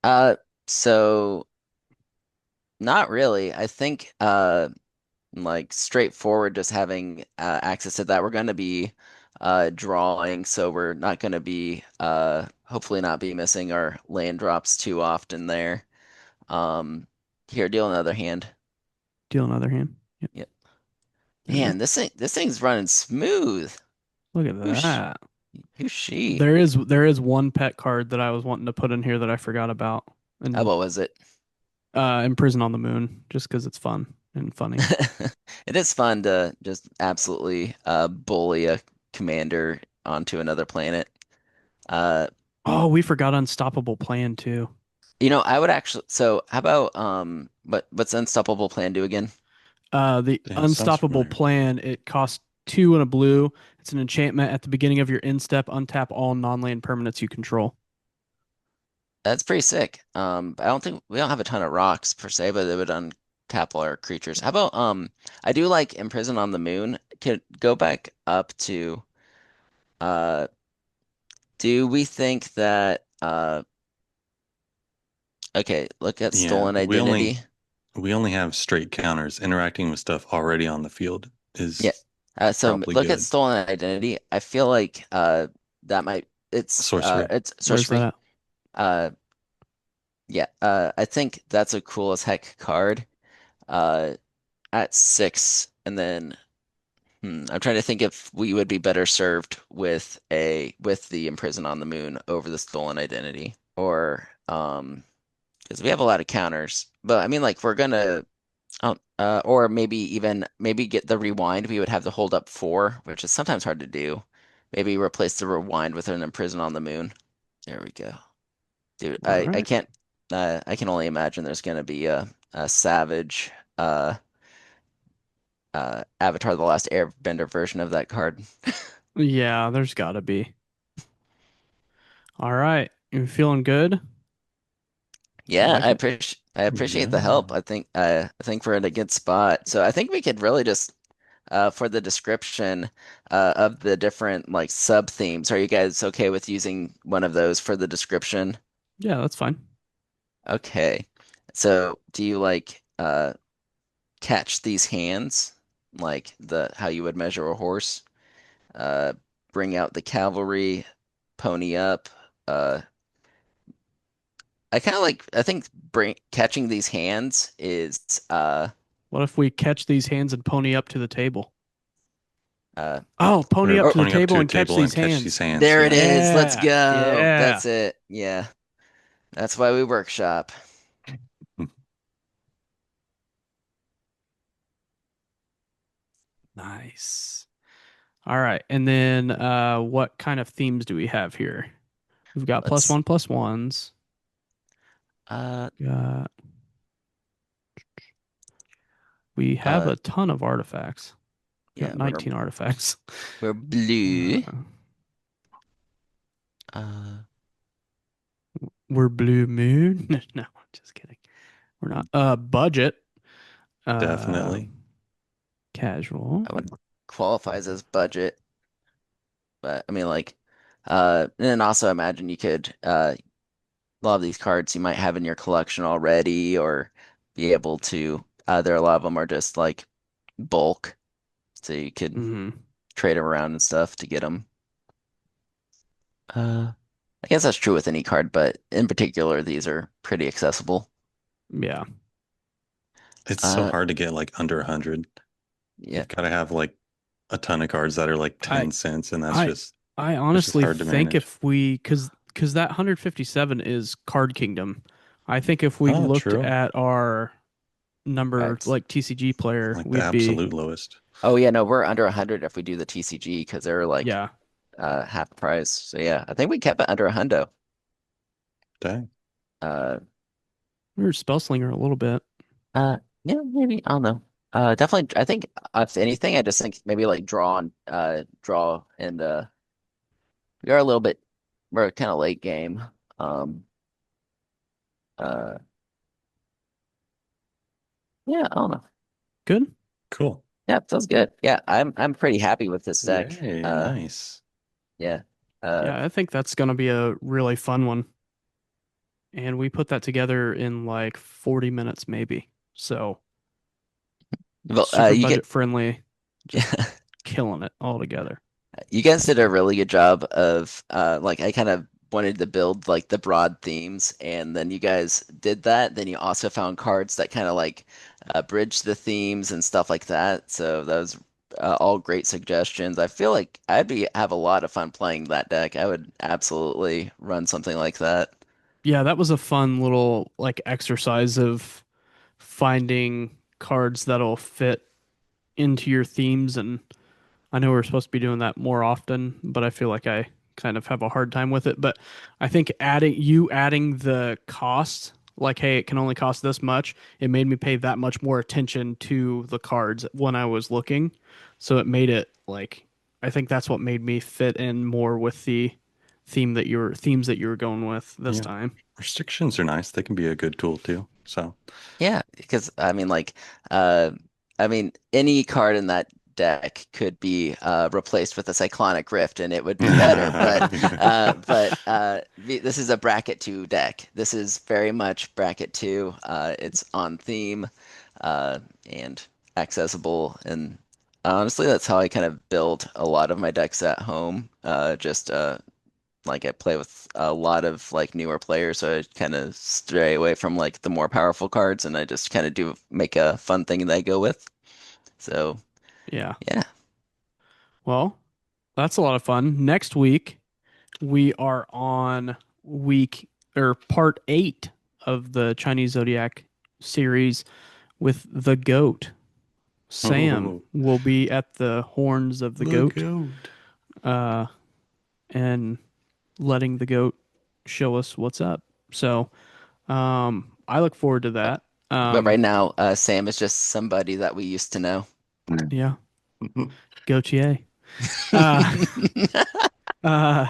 uh so not really. I think like straightforward just having access to that. We're going to be drawing, so we're not going to be hopefully not be missing our land drops too often there. Um, Here, deal another hand. Deal another hand. Yep, Yep. there we go. Man, this thing's running smooth. Look at Who's that. who's she? There is one pet card that I was wanting to put in here that I forgot about, Oh, and what was it? Imprison on the Moon, just because it's fun and funny. It is fun to just absolutely bully a commander onto another planet. Uh, Oh, we forgot Unstoppable Plan too. I would actually. So, how about what's Unstoppable Plan do again? The Yeah, sounds Unstoppable familiar. Plan, it costs 2 and a blue. It's an enchantment at the beginning of your end step. Untap all non-land permanents you control. That's pretty sick. I don't think we don't have a ton of rocks per se, but it would untap all our creatures. How about I do like Imprison on the Moon. Could go back up to uh do we think that okay, look at Yeah, Stolen Identity. we only have straight counters. Interacting with stuff already on the field Yeah. is So probably look at good. Stolen Identity. I feel like that might Sorcery. it's Where's that sorcery. at? Uh, yeah. I think that's a cool as heck card. Uh, at six, and then I'm trying to think if we would be better served with the Imprison on the Moon over the Stolen Identity, or because we have a lot of counters. But I mean, like we're gonna, or maybe get the rewind. We would have to hold up four, which is sometimes hard to do. Maybe replace the rewind with an Imprison on the Moon. There we go, dude. All I right. can't. I can only imagine there's gonna be a savage Avatar: The Last Airbender version of that card. Yeah, there's gotta be. All right. You feeling good? I Yeah, like it. I appreciate the Yeah. help. I think we're in a good spot. So I think we could really just for the description of the different like sub themes. Are you guys okay with using one of those for the description? Yeah, that's fine. Okay. So do you like catch these hands like the how you would measure a horse? Uh, bring out the cavalry, pony up. I kind of like I think catching these hands is What if we catch these hands and pony up to the table? uh Oh, pony Or up or to the pony up table to a and catch table these and catch these hands. hands. there it Yeah. is. Let's Yeah. go. Yeah. That's it. Yeah. That's why we workshop. Nice. All right. And then what kind of themes do we have here? We've got plus Let's one plus ones. uh Got we have uh a ton of artifacts. We got yeah, 19 artifacts. we're blue. Uh, Uh we're blue moon. No, just kidding. We're not. Budget. Uh, Definitely. casual. I would qualifies as budget, but I mean like and then also imagine you could a lot of these cards you might have in your collection already or be able to there a lot of them are just like bulk, so you could Hmm. trade them around and stuff to get them. I guess that's true with any card, but in particular, these are pretty accessible. Yeah. It's so Uh, hard to get like under 100. yeah, You've got to have like a ton of cards that are like I 10 cents, and I I it's just honestly hard to think manage. if we because that 157 is Card Kingdom. I think if we Oh, looked true. at our number cards. like TCG player, Like the we'd be absolute lowest. Oh yeah, no, we're under 100 if we do the TCG because they're like yeah. half price. So yeah, I think we kept it under a hundo. Dang. Uh, We're Spellslinger a little bit. yeah, maybe I don't know. Definitely. I think if anything, I just think maybe like draw, and we are a little bit. We're kind of late game. Um, uh, yeah, I don't know. Good. Cool. Yeah, sounds good. Yeah, I'm pretty happy with this deck. Yay, nice. Yeah. Uh, Yeah, I think that's gonna be a really fun one. And we put that together in like 40 minutes maybe. So well, super you budget get friendly, just killing it all together. you guys did a really good job of like I kind of wanted to build like the broad themes, and then you guys did that. Then you also found cards that kind of like bridge the themes and stuff like that. So that was all great suggestions. I feel like I'd be have a lot of fun playing that deck. I would absolutely run something like that. Yeah, that was a fun little like exercise of finding cards that'll fit into your themes. And I know we're supposed to be doing that more often, but I feel like I kind of have a hard time with it. But I think adding the cost, like, hey, it can only cost this much, it made me pay that much more attention to the cards when I was looking. So it made it like I think that's what made me fit in more with the themes that you were going with this Yeah. time. Restrictions are nice. They can be a good tool too. So, Yeah, because uh, I mean, any card in that deck could be replaced with a Cyclonic Rift, and it would be better. This is a bracket two deck. This is very much bracket two. It's on theme, uh, and accessible, and honestly, that's how I kind of build a lot of my decks at home. Just like I play with a lot of like newer players, so I kind of stray away from like the more powerful cards, and I just kind of do make a fun thing that I go with. So Yeah. yeah, Well, that's a lot of fun. Next week, we are on week or part 8 of the Chinese Zodiac series with the goat. Sam Oh, will be at the horns of the the goat, goat. uh, and letting the goat show us what's up. So, I look forward to but that. but right now, Sam is just somebody that we used to know. Yeah, Gautier. Uh, uh,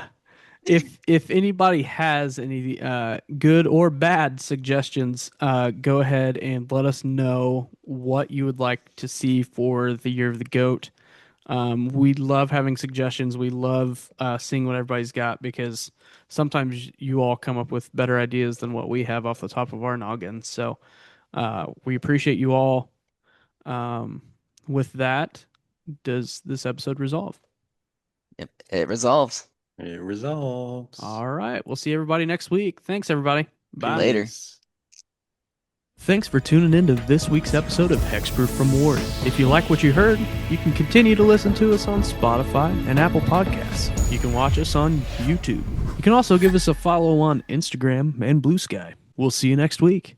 if anybody has any good or bad suggestions, go ahead and let us know what you would like to see for the year of the goat. We love having suggestions. We love seeing what everybody's got because sometimes you all come up with better ideas than what we have off the top of our noggin. So we appreciate you all. Um, with that, does this episode resolve? It resolves. It resolves. All right. We'll see everybody next week. Thanks, everybody. Bye. Later. Peace. Thanks for tuning in to this week's episode of Hexproof from Ward. If you like what you heard, you can continue to listen to us on Spotify and Apple Podcasts. You can watch us on YouTube. You can also give us a follow on Instagram and Blue Sky. We'll see you next week.